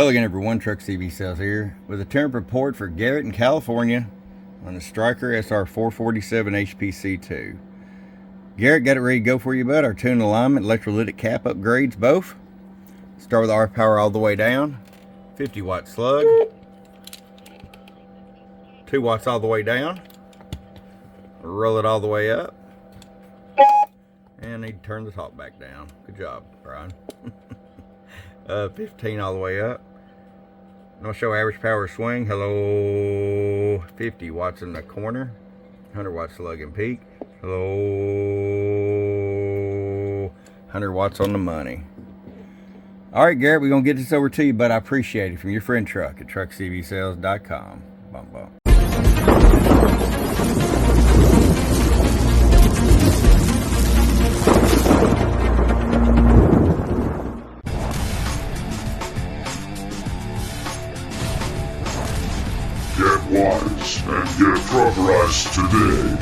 Hello again everyone, Truck CV Sales here with a temp report for Garrett in California on the Stryker SR-447hpc2. Garrett, got it ready to go for you, bud. Our tune alignment, electrolytic cap upgrades both. Start with R power all the way down, 50 watt slug, 2 watts all the way down, roll it all the way up, and I need to turn the top back down. Good job, Brian. 15 all the way up. I'll show average power swing. Hello. 50 watts in the corner, 100 watt slug and peak. Hello. 100 watts on the money. All right, Garrett, we're gonna get this over to you, but I appreciate it. From your friend Truck at truckcvsales.com. Bump bump. Get wise and get truckerized today.